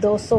200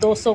200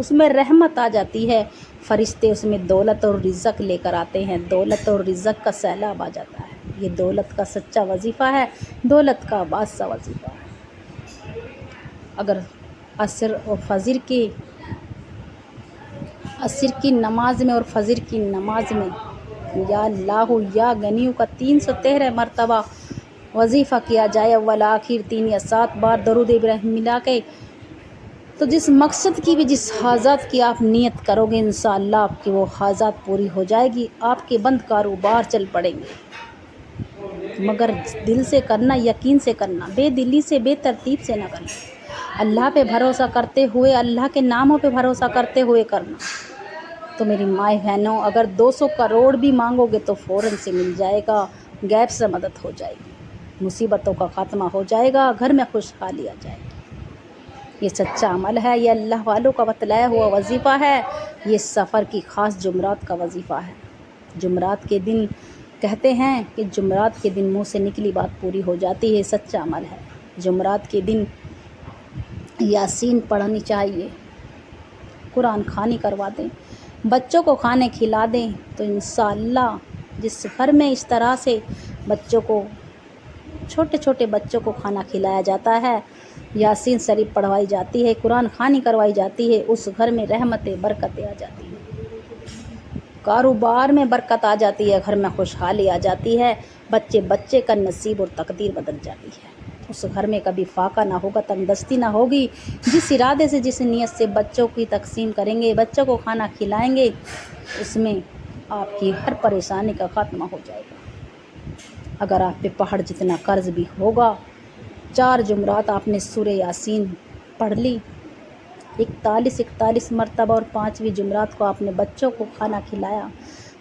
اس میں رحمت آ جاتی ہے، فرشتے اس میں دولت اور رزق لے کر آتے ہیں، دولت اور رزق کا سیلاب آ جاتا ہے۔ یہ دولت کا سچا وظیفہ ہے، دولت کا بادشاہ وظیفہ ہے۔ اگر عصر کی نماز میں اور فجر کی نماز میں یا اللہ یا غنیوں کا 313 مرتبہ وظیفہ کیا جائے، اول آخر 3 یا 7 بار درود ابراہیم ملا کے، تو جس مقصد کی بھی، جس حاجات کی آپ نیت کرو گے، انشاءاللہ آپ کی وہ حاجات پوری ہو جائے گی، آپ کے بند کاروبار چل پڑیں گے۔ مگر دل سے کرنا، یقین سے کرنا، بے دلی سے، بے ترتیب سے نہ کرنا، اللہ پہ بھروسہ کرتے ہوئے، اللہ کے ناموں پہ بھروسہ کرتے ہوئے کرنا۔ تو میری مائیں بہنوں، اگر 200 کروڑ بھی مانگو گے تو فوراً سے مل جائے گا، غیب سے مدد ہو جائے گی، مصیبتوں کا خاتمہ ہو جائے گا، گھر میں خوشحالی آ جائے گی۔ یہ سچا عمل ہے، یہ اللہ والوں کا بتلایا ہوا وظیفہ ہے، یہ سفر کی خاص جمعرات کا وظیفہ ہے۔ جمعرات کے دن کہتے ہیں کہ جمعرات کے دن منہ سے نکلی بات پوری ہو جاتی ہے، سچا عمل ہے۔ جمعرات کے دن یاسین پڑھنی چاہیے، قرآن خوانی کروا دیں، بچوں کو کھانے کھلا دیں، تو انشاءاللہ جس گھر میں اس طرح سے بچوں کو، چھوٹے چھوٹے بچوں کو کھانا کھلایا جاتا ہے، یاسین شریف پڑھوائی جاتی ہے، قرآن خوانی کروائی جاتی ہے، اس گھر میں رحمتیں، برکتیں آ جاتی ہیں، کاروبار میں برکت آ جاتی ہے، گھر میں خوشحالی آ جاتی ہے، بچے کا نصیب اور تقدیر بدل جاتی ہے۔ اس گھر میں کبھی فاقہ نہ ہوگا، تنگدستی نہ ہوگی۔ جس ارادے سے، جس نیت سے بچوں کی تقسیم کریں گے، بچوں کو کھانا کھلائیں گے، اس میں آپ کی ہر پریشانی کا خاتمہ ہو جائے گا۔ اگر آپ پہ پہاڑ جتنا قرض بھی ہوگا، 4 جمعرات آپ نے سورہ یاسین پڑھ لی، 41 مرتبہ، اور 5ویں جمعرات کو آپ نے بچوں کو کھانا کھلایا،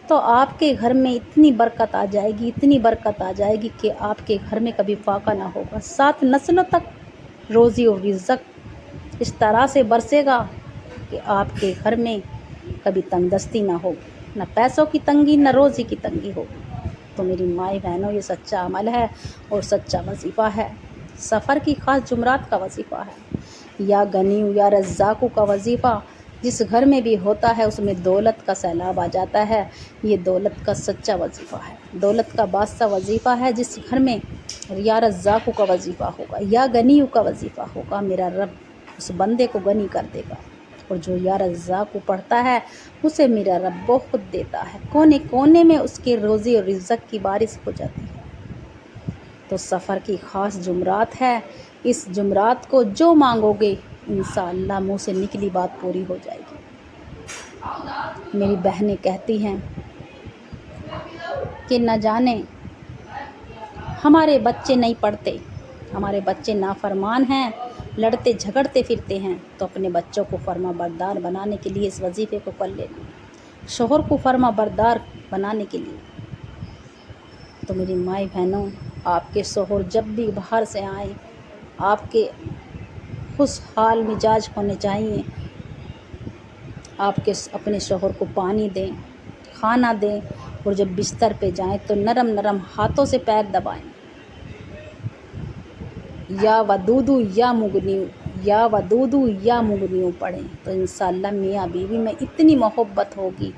تو آپ کے گھر میں اتنی برکت آ جائے گی، اتنی برکت آ جائے گی کہ آپ کے گھر میں کبھی فاقہ نہ ہوگا، 7 نسلوں تک روزی اور رزق اس طرح سے برسے گا کہ آپ کے گھر میں کبھی تنگدستی نہ ہوگی، نہ پیسوں کی تنگی، نہ روزی کی تنگی ہوگی۔ تو میری مائیں بہنوں، یہ سچا عمل ہے اور سچا وظیفہ ہے، سفر کی خاص جمعرات کا وظیفہ ہے، یا غنیوں یا رزاقوں کا وظیفہ جس گھر میں بھی ہوتا ہے، اس میں دولت کا سیلاب آ جاتا ہے۔ یہ دولت کا سچا وظیفہ ہے، دولت کا بادشاہ وظیفہ ہے، جس گھر میں یا رزاقوں کا وظیفہ ہوگا، یا غنیوں کا وظیفہ ہوگا، میرا رب اس بندے کو غنی کر دے گا، اور جو یا رزاق کو پڑھتا ہے اسے میرا رب بہت دیتا ہے، کونے کونے میں اس کے روزی اور رزق کی بارش ہو جاتی ہے۔ تو سفر کی خاص جمعرات ہے، اس جمعرات کو جو مانگو گے، انشاءاللہ منہ سے نکلی بات پوری ہو جائے گی۔ میری بہنیں کہتی ہیں کہ نہ جانے ہمارے بچے نہیں پڑھتے، ہمارے بچے نافرمان ہیں، لڑتے جھگڑتے پھرتے ہیں، تو اپنے بچوں کو فرما بردار بنانے کے لیے اس وظیفے کو کر لینا، شوہر کو فرما بردار بنانے کے لیے۔ تو میری مائیں بہنوں، آپ کے شوہر جب بھی باہر سے آئیں، آپ کے خوشحال مزاج ہونے چاہیے، آپ کے اپنے شوہر کو پانی دیں، کھانا دیں، اور جب بستر پہ جائیں تو نرم نرم ہاتھوں سے پیر دبائیں، یا ودودو یا مغنیو، یا ودودو یا مغنیو پڑھیں، تو انشاءاللہ میاں بیوی میں اتنی محبت ہوگی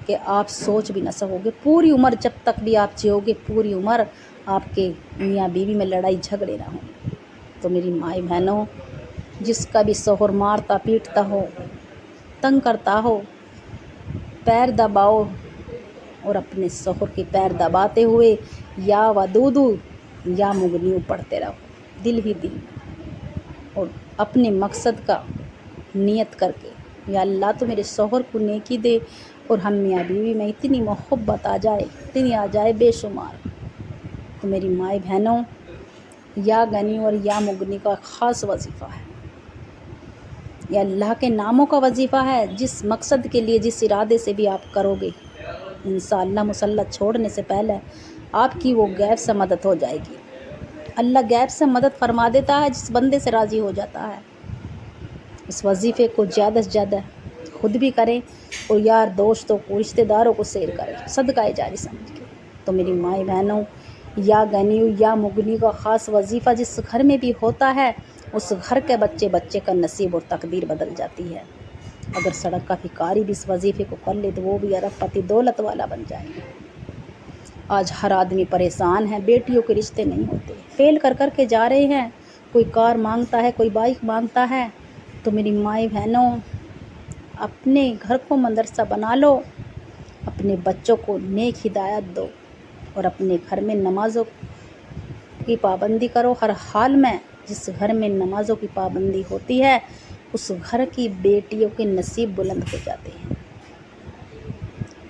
کہ آپ سوچ بھی نہ سکو گے۔ پوری عمر جب تک بھی آپ جیو گے، پوری عمر آپ کے میاں بیوی میں لڑائی جھگڑے نہ ہوں گے۔ تو میری مائیں بہنوں، جس کا بھی شوہر مارتا پیٹتا ہو، تنگ کرتا ہو، پیر دباؤ، اور اپنے شوہر کے پیر دباتے ہوئے یا ودودو یا مغنیو پڑھتے رہو، دل ہی دل میں، اور اپنے مقصد کا نیت کر کے، یا اللہ تو میرے شوہر کو نیکی دے، اور ہم میاں بیوی میں اتنی محبت آ جائے، اتنی آ جائے بے شمار۔ تو میری مائیں بہنوں، یا غنی اور یا مغنی کا خاص وظیفہ ہے، یہ اللہ کے ناموں کا وظیفہ ہے، جس مقصد کے لیے، جس ارادے سے بھی آپ کرو گے، انشاءاللہ مسلط چھوڑنے سے پہلے آپ کی وہ غیب سے مدد ہو جائے گی۔ اللہ غیب سے مدد فرما دیتا ہے جس بندے سے راضی ہو جاتا ہے۔ اس وظیفے کو زیادہ سے زیادہ خود بھی کریں، اور یار دوستوں کو، رشتہ داروں کو شیئر کریں، صدقہ جاری سمجھ کے۔ تو میری مائیں بہنوں، یا غنی یا مغنی کا خاص وظیفہ جس گھر میں بھی ہوتا ہے، اس گھر کے بچے بچے کا نصیب اور تقدیر بدل جاتی ہے۔ اگر سڑک کا بھکاری بھی اس وظیفے کو کر لے تو وہ بھی ارب پتی دولت والا بن جائیں گے۔ آج ہر آدمی پریشان ہے، بیٹیوں کے رشتے نہیں ہوتے، فیل کر کر کے جا رہے ہیں، کوئی کار مانگتا ہے، کوئی بائک مانگتا ہے۔ تو میری مائی بہنوں، اپنے گھر کو مدرسہ بنا لو، اپنے بچوں کو نیک ہدایت دو اور اپنے گھر میں نمازوں کی پابندی کرو۔ ہر حال میں جس گھر میں نمازوں کی پابندی ہوتی ہے اس گھر کی بیٹیوں کے نصیب بلند ہو جاتے ہیں۔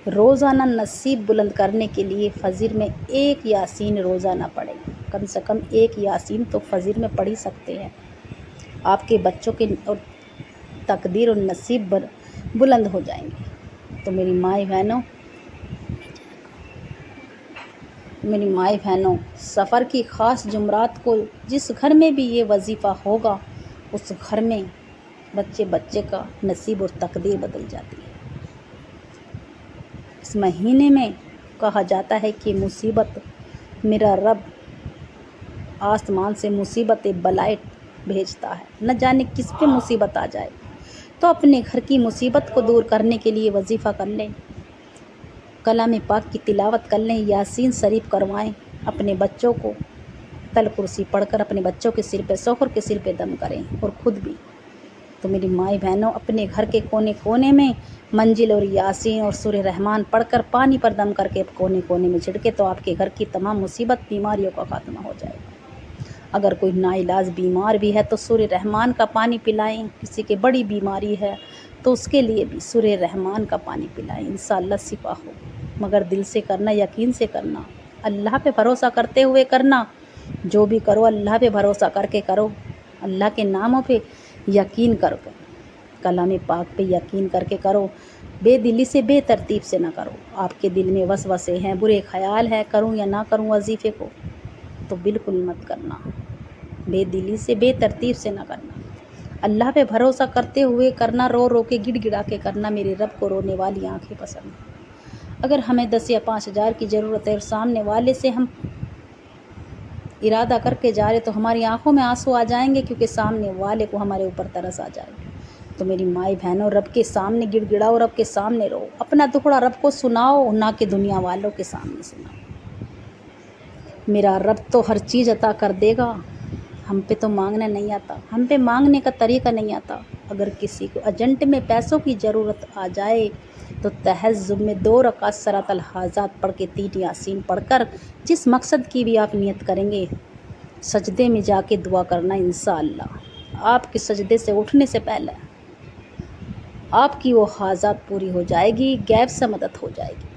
روزانہ نصیب بلند کرنے کے لیے فجر میں ایک یاسین روزانہ پڑھیں، کم سے کم ایک یاسین تو فجر میں پڑھ ہی سکتے ہیں۔ آپ کے بچوں کے اور تقدیر اور نصیب بلند ہو جائیں گے۔ تو میری مائی بہنوں، سفر کی خاص جمعرات کو جس گھر میں بھی یہ وظیفہ ہوگا اس گھر میں بچے کا نصیب اور تقدیر بدل جاتی ہے۔ اس مہینے میں کہا جاتا ہے کہ مصیبت میرا رب آسمان سے مصیبت بلائے بھیجتا ہے، نہ جانے کس پہ مصیبت آ جائے، تو اپنے گھر کی مصیبت کو دور کرنے کے لیے وظیفہ کر لیں، کلام پاک کی تلاوت کر لیں، یاسین شریف کروائیں، اپنے بچوں کو تل کرسی پڑھ کر اپنے بچوں کے سر پہ، شوہر کے سر پہ دم کریں اور خود بھی۔ تو میری مائی بہنوں، اپنے گھر کے کونے کونے میں منزل اور یاسین اور سورہ رحمان پڑھ کر پانی پر دم کر کے کونے کونے میں چھڑکے تو آپ کے گھر کی تمام مصیبت بیماریوں کا خاتمہ ہو جائے گا۔ اگر کوئی ناعلاج بیمار بھی ہے تو سورہ رحمان کا پانی پلائیں، کسی کی بڑی بیماری ہے تو اس کے لیے بھی سورہ رحمان کا پانی پلائیں، انشاءاللہ شفا ہو۔ مگر دل سے کرنا، یقین سے کرنا، اللہ پہ بھروسہ کرتے ہوئے کرنا۔ جو بھی کرو اللہ پہ بھروسہ کر کے کرو، اللہ کے ناموں پہ یقین کر کے، کلام پاک پہ یقین کر کے کرو، بے دلی سے بے ترتیب سے نہ کرو۔ آپ کے دل میں وسوسے ہیں، برے خیال ہے، کروں یا نہ کروں وظیفے کو، تو بالکل مت کرنا، بے دلی سے بے ترتیب سے نہ کرنا، اللہ پہ بھروسہ کرتے ہوئے کرنا، رو رو کے گڑ گڑا کے کرنا۔ میرے رب کو رونے والی آنکھیں پسند ہیں۔ اگر ہمیں 10 یا 5,000 کی ضرورت ہے اور سامنے والے سے ہم ارادہ کر کے جا رہے تو ہماری آنکھوں میں آنسو آ جائیں گے، کیونکہ سامنے والے کو ہمارے اوپر ترس آ جائے گا۔ تو میری مائی بہنوں، رب کے سامنے گڑ گڑاؤ، رب کے سامنے رو، اپنا دکھڑا رب کو سناؤ، نہ کہ دنیا والوں کے سامنے سناؤ۔ میرا رب تو ہر چیز عطا کر دے گا، ہم پہ تو مانگنا نہیں آتا، ہم پہ مانگنے کا طریقہ نہیں آتا۔ اگر کسی کو ارجنٹ میں پیسوں کی ضرورت آ جائے تو تہجد میں 2 رکعت صلاۃ الحاجات پڑھ کے 3 یاسین پڑھ کر جس مقصد کی بھی آپ نیت کریں گے، سجدے میں جا کے دعا کرنا، انشاءاللہ آپ کے سجدے سے اٹھنے سے پہلے آپ کی وہ حاجات پوری ہو جائے گی، غیب سے مدد ہو جائے گی۔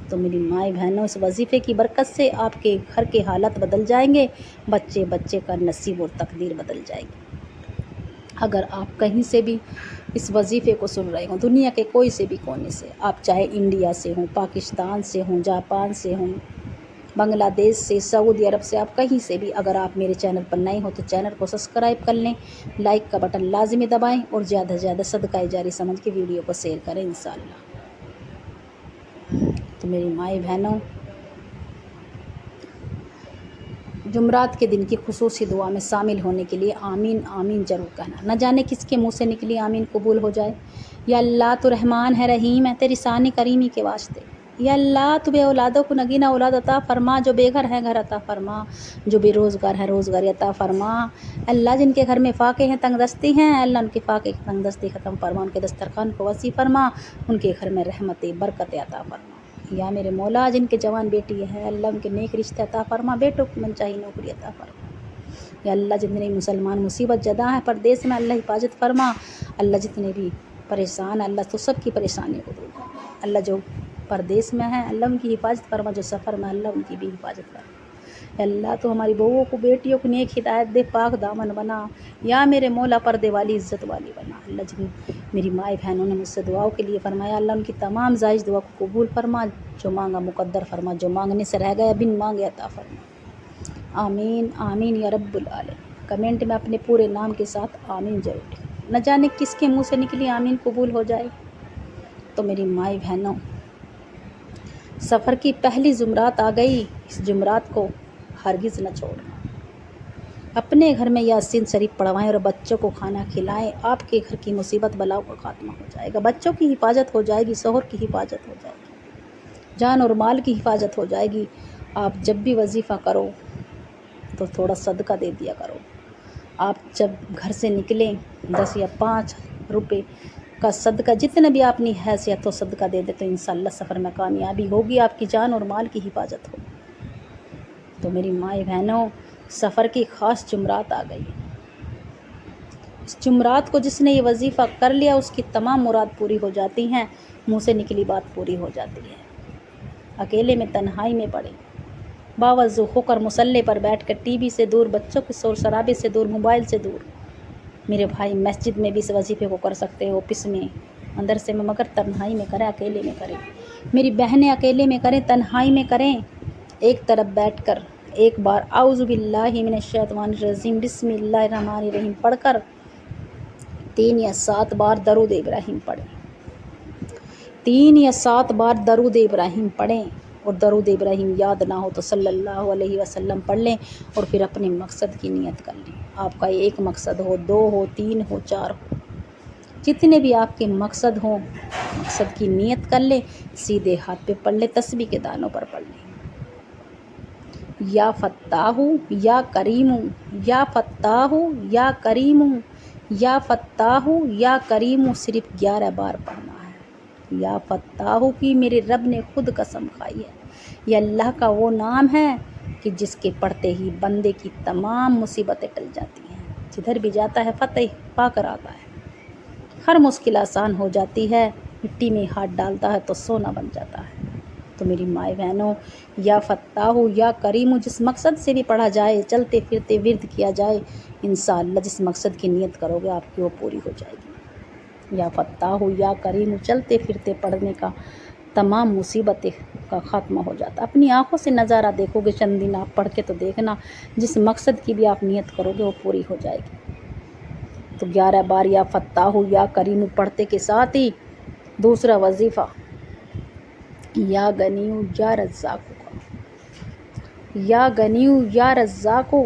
تو میری مائی بہنوں، اس وظیفے کی برکت سے آپ کے گھر کے حالات بدل جائیں گے، بچے کا نصیب اور تقدیر بدل جائے گی۔ اگر آپ کہیں سے بھی اس وظیفے کو سن رہے ہوں، دنیا کے کوئی سے بھی کونے سے، آپ چاہے انڈیا سے ہوں، پاکستان سے ہوں، جاپان سے ہوں، بنگلہ دیش سے، سعودی عرب سے، آپ کہیں سے بھی، اگر آپ میرے چینل پر نئے ہو تو چینل کو سبسکرائب کر لیں، لائک کا بٹن لازمی دبائیں اور زیادہ سے زیادہ صدقہ جاری سمجھ کے ویڈیو کو شیئر کریں انشاءاللہ۔ تو میری مائی بہنوں، جمعرات کے دن کی خصوصی دعا میں شامل ہونے کے لیے آمین آمین ضرور کہنا، نہ جانے کس کے منہ سے نکلی آمین قبول ہو جائے۔ یا اللہ تو رحمان ہے، رحیم ہے، تیری شان کریمی کے واسطے۔ یا اللہ تو بے اولادوں کو نگینہ اولاد عطا فرما، جو بے گھر ہے گھر عطا فرما، جو بے روزگار ہے روزگار عطا فرما۔ اللہ جن کے گھر میں فاقے ہیں، تنگ دستی ہیں، اللہ ان کے فاقے کی تنگ دستی ختم فرما، ان کے دسترخوان کو وسیع فرما، ان کے گھر میں رحمت برکت عطا فرما۔ یا میرے مولا، جن کے جوان بیٹی ہے اللہ ان کے نیک رشتے عطا فرما، بیٹوں کی منچاہی نوکری عطا فرما۔ یا اللہ جتنے مسلمان مصیبت زدہ ہیں پردیس میں، اللہ حفاظت فرما۔ اللہ جتنے بھی پریشان ہیں، اللہ تو سب کی پریشانی کو دور کر۔ اللہ جو پردیس میں ہیں اللہ ان کی حفاظت فرما، جو سفر میں اللہ ان کی بھی حفاظت فرما۔ یا اللہ تو ہماری بہوؤں کو، بیٹیوں کو نیک ہدایت دے، پاک دامن بنا۔ یا میرے مولا پردے والی عزت والی بنا۔ اللہ جن میری مائی بہنوں نے مجھ سے دعاؤں کے لیے فرمایا، اللہ ان کی تمام جائز دعا کو قبول فرما، جو مانگا مقدر فرما، جو مانگنے سے رہ گیا بن مانگے عطا فرما۔ آمین آمین یا رب العالمین۔ کمنٹ میں اپنے پورے نام کے ساتھ آمین ضرور لکھیں، نہ جانے کس کے منہ سے نکلی آمین قبول ہو جائے۔ تو میری مائی بہنوں، سفر کی پہلی جمعرات آ گئی، اس جمعرات کو ہرگز نہ چھوڑنا۔ اپنے گھر میں یاسین شریف پڑھوائیں اور بچوں کو کھانا کھلائیں، آپ کے گھر کی مصیبت بلاؤ کا خاتمہ ہو جائے گا، بچوں کی حفاظت ہو جائے گی، شوہر کی حفاظت ہو جائے گی، جان اور مال کی حفاظت ہو جائے گی۔ آپ جب بھی وظیفہ کرو تو تھوڑا صدقہ دے دیا کرو۔ آپ جب گھر سے نکلیں 10 یا 5 روپے کا صدقہ، جتنے بھی اپنی حیثیت ہو صدقہ دے دے تو انشاءاللہ سفر میں کامیابی ہوگی، آپ کی جان اور مال کی حفاظت ہوگی۔ تو میری مائیں بہنوں، سفر کی خاص جمعرات آ گئی۔ اس جمعرات کو جس نے یہ وظیفہ کر لیا اس کی تمام مراد پوری ہو جاتی ہیں، منہ سے نکلی بات پوری ہو جاتی ہے۔ اکیلے میں تنہائی میں پڑے، باوضو ہو کر مصلی پر بیٹھ کر ٹی وی سے دور، بچوں کے شور شرابے سے دور، موبائل سے دور، میرے بھائی مسجد میں بھی اس وظیفے کو کر سکتے ہو، آفس میں، مدرسے میں، مگر تنہائی میں کریں، اکیلے میں کریں۔ میری بہنیں اکیلے میں کریں، تنہائی میں کریں، ایک طرف بیٹھ کر ایک بار اعوذ باللہ من الشیطان الرجیم بسم اللہ الرحمن الرحیم پڑھ کر 3 یا 7 بار درود ابراہیم پڑھیں، 3 یا 7 بار درود ابراہیم پڑھیں، اور درود ابراہیم یاد نہ ہو تو صلی اللہ علیہ وسلم پڑھ لیں، اور پھر اپنے مقصد کی نیت کر لیں۔ آپ کا ایک مقصد ہو، 2 ہو، 3 ہو، 4 ہو، جتنے بھی آپ کے مقصد ہوں، مقصد کی نیت کر لیں، سیدھے ہاتھ پہ پڑھ لیں، تسبیح کے دانوں پر پڑھ لیں۔ یا فتاح یا کریم، یا فتاح یا کریم، یا فتاح یا کریم، صرف 11 بار پڑھنا ہے۔ یا فتاح کی میرے رب نے خود قسم کھائی ہے، یہ اللہ کا وہ نام ہے کہ جس کے پڑھتے ہی بندے کی تمام مصیبتیں ٹل جاتی ہیں، جدھر بھی جاتا ہے فتح پا کر آتا ہے، ہر مشکل آسان ہو جاتی ہے، مٹی میں ہاتھ ڈالتا ہے تو سونا بن جاتا ہے۔ تو میری مائیں بہنوں، یا فتاح یا کریم جس مقصد سے بھی پڑھا جائے، چلتے پھرتے ورد کیا جائے، انشاءاللہ جس مقصد کی نیت کرو گے آپ کی وہ پوری ہو جائے گی۔ یا فتاح یا کریم چلتے پھرتے پڑھنے کا تمام مصیبتیں کا خاتمہ ہو جاتا ہے۔ اپنی آنکھوں سے نظارہ دیکھو گے، چند دن آپ پڑھ کے تو دیکھنا، جس مقصد کی بھی آپ نیت کرو گے وہ پوری ہو جائے گی۔ تو 11 بار یا فتاح یا کریم پڑھتے کے ساتھ ہی دوسرا وظیفہ یا غنیو یا رزاقو کا، یا غنیو یا رزاقو،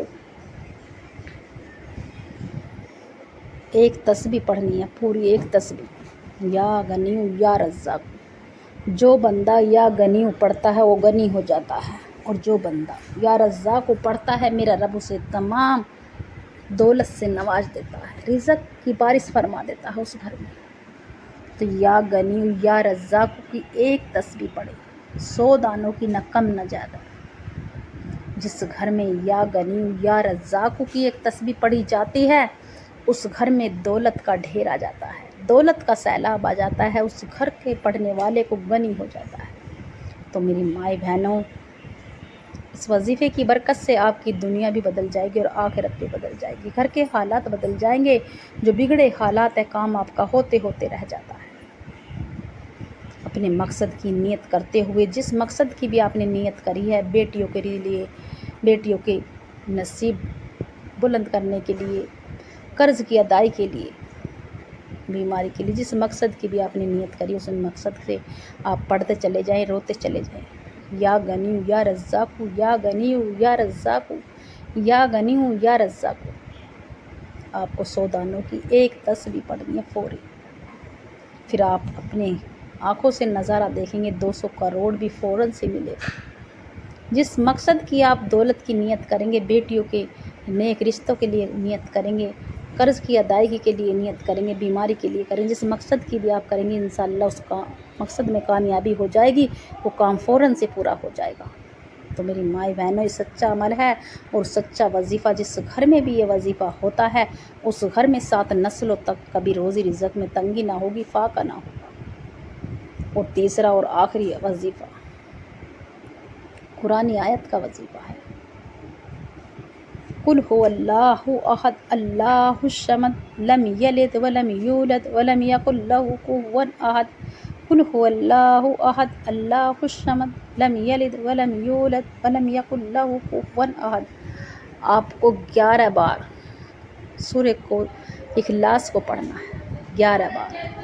ایک تسبیح پڑھنی ہے، پوری ایک تسبیح، یا غنیو یا رزاقو۔ جو بندہ یا غنیو پڑھتا ہے وہ غنی ہو جاتا ہے، اور جو بندہ یا رزاقو پڑھتا ہے میرا رب اسے تمام دولت سے نواز دیتا ہے، رزق کی بارش فرما دیتا ہے اس گھر میں۔ تو یا غنیو یا رزاقو کی ایک تسبیح پڑھے، 100 دانوں کی نہ کم نہ زیادہ۔ جس گھر میں یا غنیو یا رزاقو کی ایک تسبیح پڑھی جاتی ہے اس گھر میں دولت کا ڈھیر آ جاتا ہے، دولت کا سیلاب آ جاتا ہے، اس گھر کے پڑھنے والے کو غنی ہو جاتا ہے۔ تو میری مائیں بہنوں، اس وظیفے کی برکت سے آپ کی دنیا بھی بدل جائے گی اور آخرت بھی بدل جائے گی، گھر کے حالات بدل جائیں گے، جو بگڑے حالات ہے کام آپ کا ہوتے ہوتے رہ جاتا ہے۔ اپنے مقصد کی نیت کرتے ہوئے، جس مقصد کی بھی آپ نے نیت کری ہے، بیٹیوں کے لیے، بیٹیوں کے نصیب بلند کرنے کے لیے، قرض کی ادائی کے لیے، بیماری کے لیے، جس مقصد کی بھی آپ نے نیت کری اس مقصد سے آپ پڑھتے چلے جائیں، روتے چلے جائیں۔ یا غنیو یا رزاقو، یا غنیو یا رزاقو، یا غنیو یا رزاقو۔ آپ کو 100 دانوں کی ایک تسبیح پڑھنی ہے فوری، پھر آپ اپنے آنکھوں سے نظارہ دیکھیں گے 200 کروڑ بھی فوراً سے ملے گا۔ جس مقصد کی آپ دولت کی نیت کریں گے، بیٹیوں کے نیک رشتوں کے لیے نیت کریں گے، قرض کی ادائیگی کے لیے نیت کریں گے، بیماری کے لیے کریں گے، جس مقصد کی بھی آپ کریں گے انشاءاللہ اس کا مقصد میں کامیابی ہو جائے گی، وہ کام فوراً سے پورا ہو جائے گا۔ تو میری مائیں بہنوں، یہ سچا عمل ہے اور سچا وظیفہ، جس گھر میں بھی یہ وظیفہ ہوتا ہے اس گھر میں 7 نسلوں تک کبھی روزی رزق میں تنگی نہ ہوگی، فاقہ نہ ہوگا۔ اور تیسرا اور آخری وظیفہ قرآنی آیت کا وظیفہ ہے، قل هو اللہ احد اللہ الصمد لم یلد ولم یولد ولم یکن له کفوا احد، قل هو اللہ احد اللہ الصمد لم یلد ولم یولد ولم یکن له کفوا احد۔ آپ کو 11 بار سورہ کو اخلاص کو پڑھنا ہے، 11 بار،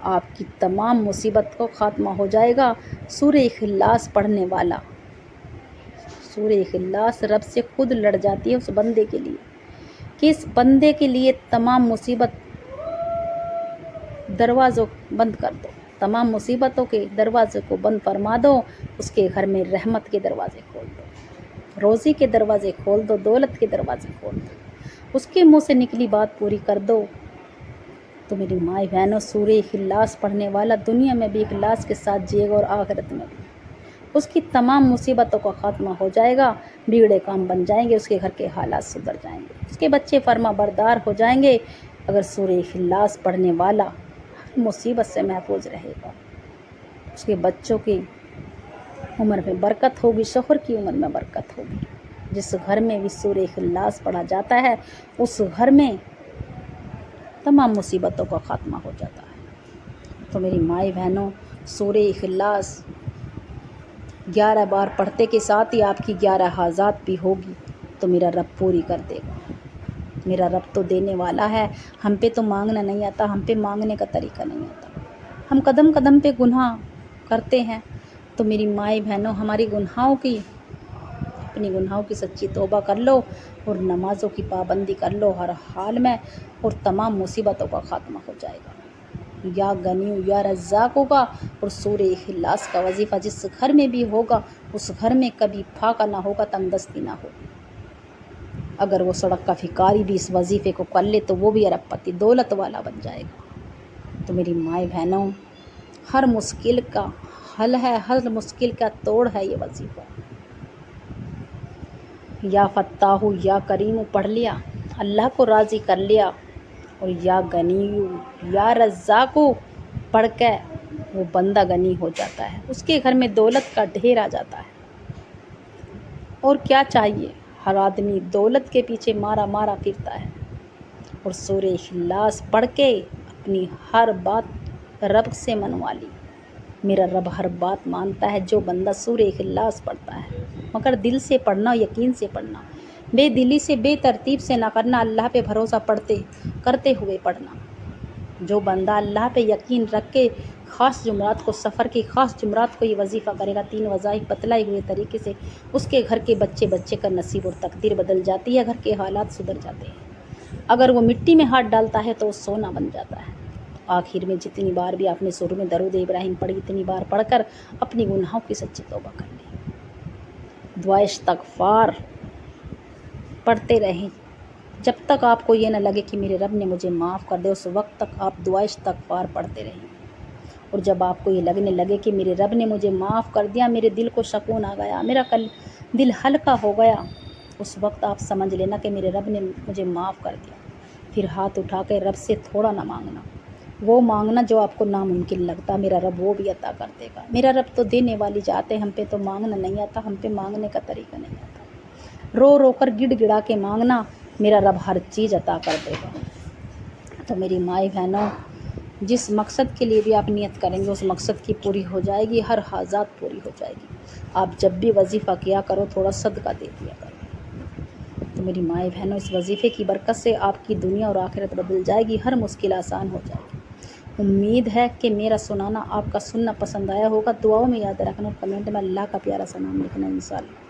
آپ کی تمام مصیبت کو خاتمہ ہو جائے گا۔ سورہ اخلاص پڑھنے والا، سورہ اخلاص رب سے خود لڑ جاتی ہے اس بندے کے لیے کہ اس بندے کے لیے تمام مصیبت دروازوں بند کر دو، تمام مصیبتوں کے دروازے کو بند فرما دو، اس کے گھر میں رحمت کے دروازے کھول دو، روزی کے دروازے کھول دو، دولت کے دروازے کھول دو، اس کے منہ سے نکلی بات پوری کر دو۔ تو میری مائی بہنوں، سورہ اخلاص پڑھنے والا دنیا میں بھی اخلاص کے ساتھ جیے گا اور آخرت میں بھی اس کی تمام مصیبتوں کا خاتمہ ہو جائے گا، بگڑے کام بن جائیں گے، اس کے گھر کے حالات سدھر جائیں گے، اس کے بچے فرما بردار ہو جائیں گے۔ اگر سورہ اخلاص پڑھنے والا ہر مصیبت سے محفوظ رہے گا، اس کے بچوں کی عمر میں برکت ہوگی، شوہر کی عمر میں برکت ہوگی۔ جس گھر میں بھی سورہ اخلاص پڑھا جاتا ہے اس گھر میں تمام مصیبتوں کا خاتمہ ہو جاتا ہے۔ تو میری مائی بہنوں، سورہ اخلاص 11 بار پڑھتے کے ساتھ ہی آپ کی 11 حاجات بھی ہوگی تو میرا رب پوری کر دے گا۔ میرا رب تو دینے والا ہے، ہم پہ تو مانگنا نہیں آتا، ہم پہ مانگنے کا طریقہ نہیں آتا، ہم قدم قدم پہ گناہ کرتے ہیں۔ تو میری مائی بہنوں، ہماری اپنی گناہوں کی سچی توبہ کر لو اور نمازوں کی پابندی کر لو ہر حال میں، اور تمام مصیبتوں کا خاتمہ ہو جائے گا۔ یا غنی یا رزاق ہوگا، اور سورہ اخلاص کا وظیفہ جس گھر میں بھی ہوگا اس گھر میں کبھی پھاقا نہ ہوگا، تنگ دستی نہ ہوگی۔ اگر وہ سڑک کا بھکاری بھی اس وظیفے کو کر لے تو وہ بھی ارب پتی دولت والا بن جائے گا۔ تو میری مائی بہنوں، ہر مشکل کا حل ہے، ہر مشکل کا توڑ ہے یہ وظیفہ۔ یا فتاح یا کریم پڑھ لیا، اللہ کو راضی کر لیا، اور یا غنی یا رزاق پڑھ کے وہ بندہ غنی ہو جاتا ہے، اس کے گھر میں دولت کا ڈھیر آ جاتا ہے۔ اور کیا چاہیے، ہر آدمی دولت کے پیچھے مارا مارا پھرتا ہے، اور سورہ اخلاص پڑھ کے اپنی ہر بات رب سے منوا لی۔ میرا رب ہر بات مانتا ہے جو بندہ سورہ اخلاص پڑھتا ہے، مگر دل سے پڑھنا، یقین سے پڑھنا، بے دلی سے، بے ترتیب سے نہ کرنا، اللہ پہ بھروسہ کرتے ہوئے پڑھنا۔ جو بندہ اللہ پہ یقین رکھ کے خاص جمعرات کو، سفر کی خاص جمعرات کو یہ وظیفہ کرے گا، 3 وظائف بتلائے ہوئے طریقے سے، اس کے گھر کے بچے کا نصیب اور تقدیر بدل جاتی ہے، گھر کے حالات سدھر جاتے ہیں۔ اگر وہ مٹی میں ہاتھ ڈالتا ہے تو وہ سونا بن جاتا ہے۔ آخر میں جتنی بار بھی آپ نے سورہ میں درود ابراہیم پڑھی، اتنی بار پڑھ کر اپنی گناہوں کی سچی توبہ کر لی، دعا استغفار پڑھتے رہیں جب تک آپ کو یہ نہ لگے کہ میرے رب نے مجھے معاف کر دے، اس وقت تک آپ دعا استغفار پڑھتے رہیں۔ اور جب آپ کو یہ لگنے لگے کہ میرے رب نے مجھے معاف کر دیا، میرے دل کو سکون آ گیا، میرا دل ہلکا ہو گیا، اس وقت آپ سمجھ لینا کہ میرے رب نے مجھے معاف کر دیا۔ پھر ہاتھ اٹھا کے رب سے تھوڑا نہ مانگنا، وہ مانگنا جو آپ کو ناممکن لگتا، میرا رب وہ بھی عطا کر دے گا۔ میرا رب تو دینے والی ذات ہے، ہم پہ تو مانگنا نہیں آتا، ہم پہ مانگنے کا طریقہ نہیں آتا۔ رو رو کر گڑ گڑا کے مانگنا، میرا رب ہر چیز عطا کر دے گا۔ تو میری مائی بہنوں، جس مقصد کے لیے بھی آپ نیت کریں گے اس مقصد کی پوری ہو جائے گی، ہر حاجات پوری ہو جائے گی۔ آپ جب بھی وظیفہ کیا کرو تھوڑا صدقہ دے دیا کرو۔ تو میری مائی بہنوں، اس وظیفے کی برکت سے آپ کی دنیا اور آخرت بدل جائے گی، ہر مشکل آسان ہو جائے گی۔ امید ہے کہ میرا سنانا آپ کا سننا پسند آیا ہوگا۔ دعاؤں میں یاد رکھنا، کمنٹ میں اللہ کا پیارا سا نام لکھنا انشاءاللہ۔